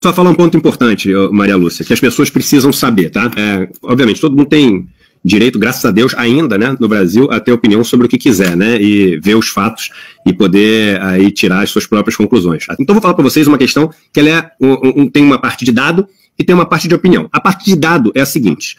só falar um ponto importante, Maria Lúcia, que as pessoas precisam saber, tá? Obviamente, todo mundo tem direito, graças a Deus, ainda, né, no Brasil, a ter opinião sobre o que quiser, né, e ver os fatos e poder aí tirar as suas próprias conclusões. Então, vou falar para vocês uma questão que ela tem uma parte de dado e tem uma parte de opinião. A parte de dado é a seguinte: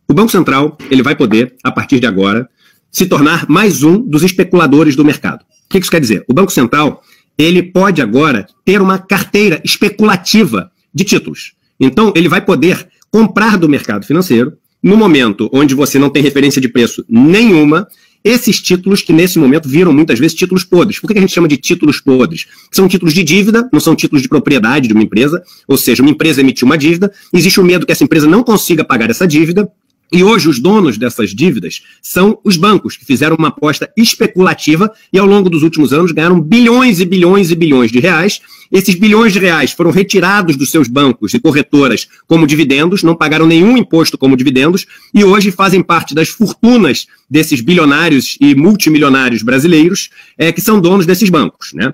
o Banco Central, ele vai poder, a partir de agora, se tornar mais um dos especuladores do mercado. O que isso quer dizer? O Banco Central, ele pode agora ter uma carteira especulativa de títulos. Então, ele vai poder comprar do mercado financeiro, no momento onde você não tem referência de preço nenhuma, esses títulos que nesse momento viram muitas vezes títulos podres. Por que a gente chama de títulos podres? São títulos de dívida, não são títulos de propriedade de uma empresa, ou seja, uma empresa emitiu uma dívida, existe o medo que essa empresa não consiga pagar essa dívida, e hoje os donos dessas dívidas são os bancos, que fizeram uma aposta especulativa e ao longo dos últimos anos ganharam bilhões e bilhões e bilhões de reais. Esses bilhões de reais foram retirados dos seus bancos e corretoras como dividendos, não pagaram nenhum imposto como dividendos e hoje fazem parte das fortunas desses bilionários e multimilionários brasileiros que são donos desses bancos, né?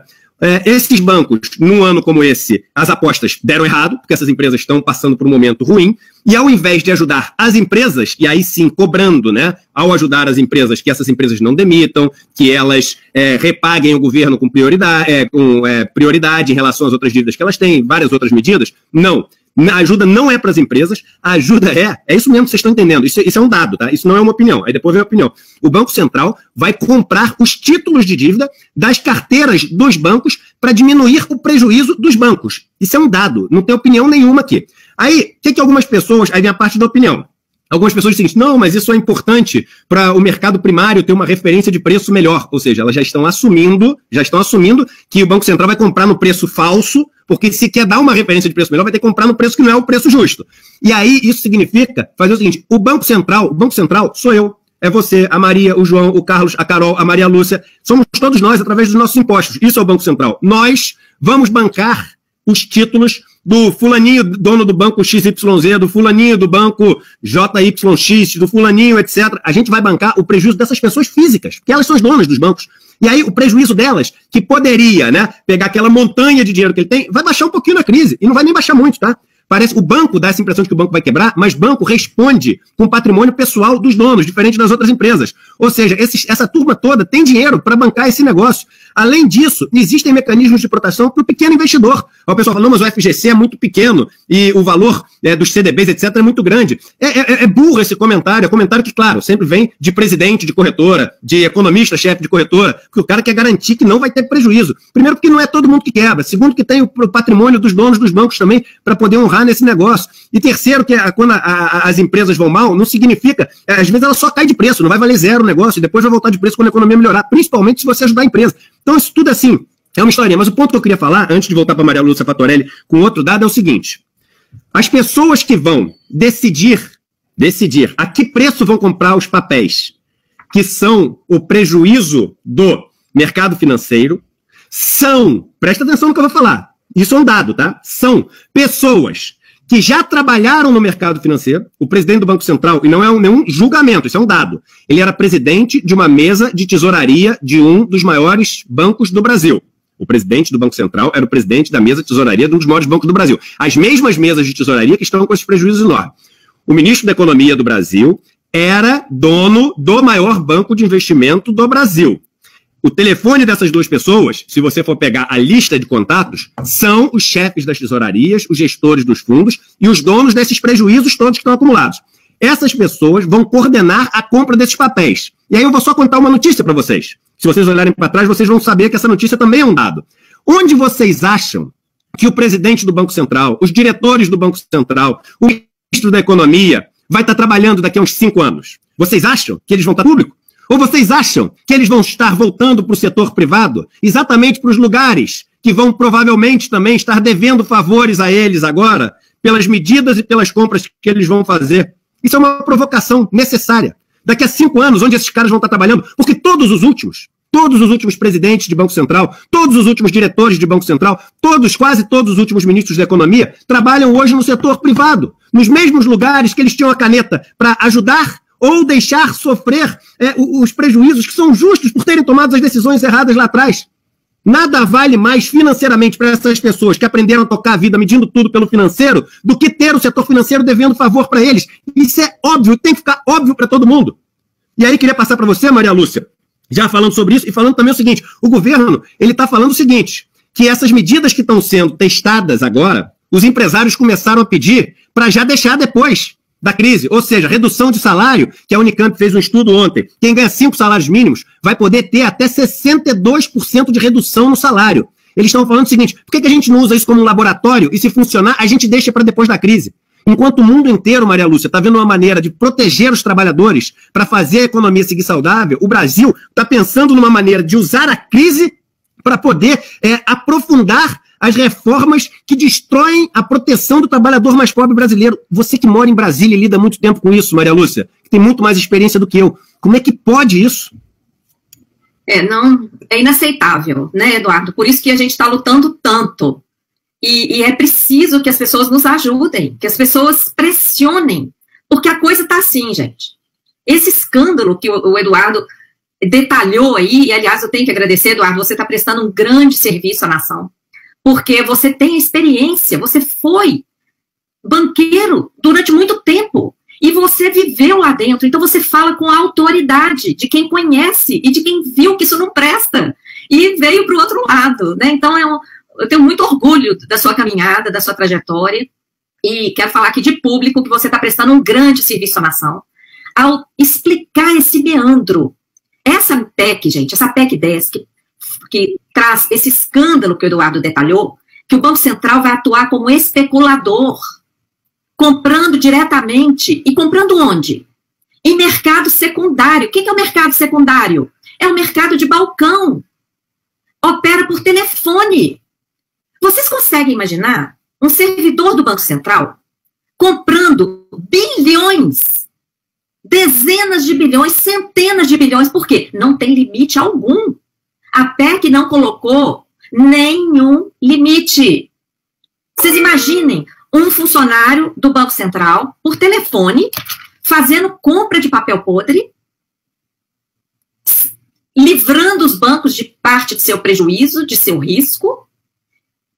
Esses bancos, num ano como esse, as apostas deram errado, porque essas empresas estão passando por um momento ruim, e ao invés de ajudar as empresas, e aí sim cobrando, né, ao ajudar as empresas, que essas empresas não demitam, que elas repaguem o governo com prioridade em relação às outras dívidas que elas têm, várias outras medidas, não. A ajuda não é para as empresas, a ajuda é isso mesmo que vocês estão entendendo, isso é um dado, tá? Isso não é uma opinião, aí depois vem a opinião. O Banco Central vai comprar os títulos de dívida das carteiras dos bancos para diminuir o prejuízo dos bancos. Isso é um dado, não tem opinião nenhuma aqui. Aí, o que algumas pessoas, aí vem a parte da opinião. Algumas pessoas dizem, não, mas isso é importante para o mercado primário ter uma referência de preço melhor. Ou seja, elas já estão assumindo que o Banco Central vai comprar no preço falso, porque se quer dar uma referência de preço melhor, vai ter que comprar no preço que não é o preço justo. E aí, isso significa fazer o seguinte, o Banco Central sou eu, é você, a Maria, o João, o Carlos, a Carol, a Maria Lúcia, somos todos nós através dos nossos impostos. Isso é o Banco Central. Nós vamos bancar os títulos do fulaninho, dono do banco XYZ, do fulaninho do banco JYX, do fulaninho, etc. A gente vai bancar o prejuízo dessas pessoas físicas, porque elas são as donas dos bancos. E aí o prejuízo delas, que poderia, né, pegar aquela montanha de dinheiro que ele tem, vai baixar um pouquinho na crise. E não vai nem baixar muito, tá? Parece, o banco dá essa impressão de que o banco vai quebrar, mas banco responde com o patrimônio pessoal dos donos, diferente das outras empresas. Ou seja, essa turma toda tem dinheiro para bancar esse negócio. Além disso, existem mecanismos de proteção para o pequeno investidor. O pessoal fala, não, mas o FGC é muito pequeno e o valor dos CDBs, etc., é muito grande. É burro esse comentário, é comentário que, claro, sempre vem de presidente de corretora, de economista-chefe de corretora, porque o cara quer garantir que não vai ter prejuízo. Primeiro, porque não é todo mundo que quebra. Segundo, que tem o patrimônio dos donos dos bancos também para poder honrar nesse negócio. E terceiro, que quando as empresas vão mal, não significa, às vezes ela só cai de preço, não vai valer zero o negócio, e depois vai voltar de preço quando a economia melhorar, principalmente se você ajudar a empresa. Então isso tudo assim, é uma historinha. Mas o ponto que eu queria falar, antes de voltar para Maria Lúcia Fatorelli com outro dado, é o seguinte: as pessoas que vão decidir a que preço vão comprar os papéis, que são o prejuízo do mercado financeiro, presta atenção no que eu vou falar, isso é um dado, tá? São pessoas que já trabalharam no mercado financeiro. O presidente do Banco Central, e não é nenhum julgamento, isso é um dado, ele era presidente de uma mesa de tesouraria de um dos maiores bancos do Brasil. O presidente do Banco Central era o presidente da mesa de tesouraria de um dos maiores bancos do Brasil. As mesmas mesas de tesouraria que estão com esses prejuízos enormes. O ministro da Economia do Brasil era dono do maior banco de investimento do Brasil. O telefone dessas duas pessoas, se você for pegar a lista de contatos, são os chefes das tesourarias, os gestores dos fundos e os donos desses prejuízos todos que estão acumulados. Essas pessoas vão coordenar a compra desses papéis. E aí eu vou só contar uma notícia para vocês. Se vocês olharem para trás, vocês vão saber que essa notícia também é um dado. Onde vocês acham que o presidente do Banco Central, os diretores do Banco Central, o ministro da Economia vai estar trabalhando daqui a uns 5 anos? Vocês acham que eles vão estar público? Ou vocês acham que eles vão estar voltando para o setor privado, exatamente para os lugares que vão provavelmente também estar devendo favores a eles agora, pelas medidas e pelas compras que eles vão fazer? Isso é uma provocação necessária. Daqui a 5 anos, onde esses caras vão estar trabalhando? Porque todos os últimos presidentes de Banco Central, todos os últimos diretores de Banco Central, quase todos os últimos ministros da Economia, trabalham hoje no setor privado, nos mesmos lugares que eles tinham a caneta para ajudar ou deixar sofrer os prejuízos que são justos por terem tomado as decisões erradas lá atrás. Nada vale mais financeiramente para essas pessoas que aprenderam a tocar a vida medindo tudo pelo financeiro do que ter o setor financeiro devendo favor para eles. Isso é óbvio, tem que ficar óbvio para todo mundo. E aí queria passar para você, Maria Lúcia, já falando sobre isso e falando também o seguinte, o governo, ele está falando o seguinte, que essas medidas que estão sendo testadas agora, os empresários começaram a pedir para já deixar depois da crise, ou seja, redução de salário, que a Unicamp fez um estudo ontem, quem ganha 5 salários mínimos vai poder ter até 62% de redução no salário. Eles estão falando o seguinte, por que a gente não usa isso como um laboratório e se funcionar, a gente deixa para depois da crise? Enquanto o mundo inteiro, Maria Lúcia, está vendo uma maneira de proteger os trabalhadores para fazer a economia seguir saudável, o Brasil está pensando numa maneira de usar a crise para poder aprofundar as reformas que destroem a proteção do trabalhador mais pobre brasileiro. Você que mora em Brasília e lida muito tempo com isso, Maria Lúcia, que tem muito mais experiência do que eu. Como é que pode isso? Não, é inaceitável, né, Eduardo? Por isso que a gente está lutando tanto. E é preciso que as pessoas nos ajudem, que as pessoas pressionem, porque a coisa está assim, gente. Esse escândalo que o Eduardo detalhou aí, e aliás eu tenho que agradecer, Eduardo, você está prestando um grande serviço à nação, porque você tem experiência, você foi banqueiro durante muito tempo, e você viveu lá dentro, então você fala com a autoridade de quem conhece e de quem viu que isso não presta, e veio para o outro lado, né? Então eu tenho muito orgulho da sua caminhada, da sua trajetória, e quero falar aqui de público que você está prestando um grande serviço à nação, ao explicar esse meandro. Essa PEC, gente, essa PEC 10, que traz esse escândalo que o Eduardo detalhou, que o Banco Central vai atuar como especulador, comprando diretamente, e comprando onde? Em mercado secundário. O que é o mercado secundário? É o mercado de balcão. Opera por telefone. Vocês conseguem imaginar um servidor do Banco Central comprando bilhões, dezenas de bilhões, centenas de bilhões, por quê? Não tem limite algum. A PEC não colocou nenhum limite. Vocês imaginem um funcionário do Banco Central, por telefone, fazendo compra de papel podre, livrando os bancos de parte de seu prejuízo, de seu risco.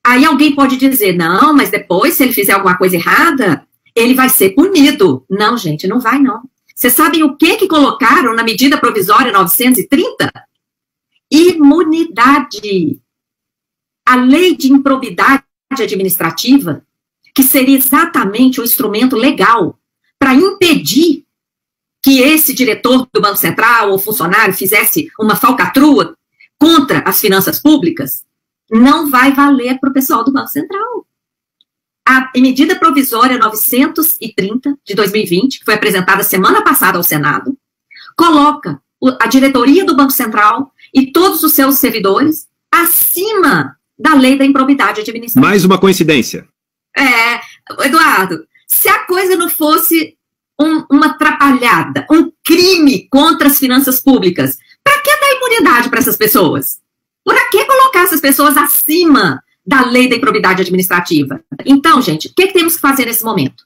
Aí alguém pode dizer, não, mas depois, se ele fizer alguma coisa errada, ele vai ser punido. Não, gente, não vai, não. Vocês sabem o que colocaram na medida provisória 930? Imunidade. A lei de improbidade administrativa, que seria exatamente um instrumento legal para impedir que esse diretor do Banco Central ou funcionário fizesse uma falcatrua contra as finanças públicas, não vai valer para o pessoal do Banco Central. A medida provisória 930 de 2020, que foi apresentada semana passada ao Senado, coloca a diretoria do Banco Central e todos os seus servidores acima da lei da improbidade administrativa. Mais uma coincidência. Eduardo, se a coisa não fosse uma atrapalhada, um crime contra as finanças públicas, para que dar imunidade para essas pessoas? Para que colocar essas pessoas acima da lei da improbidade administrativa? Então, gente, o que temos que fazer nesse momento?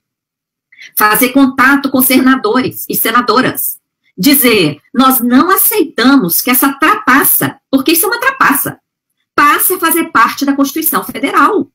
Fazer contato com senadores e senadoras. Dizer, nós não aceitamos que essa trapaça, porque isso é uma trapaça, passe a fazer parte da Constituição Federal.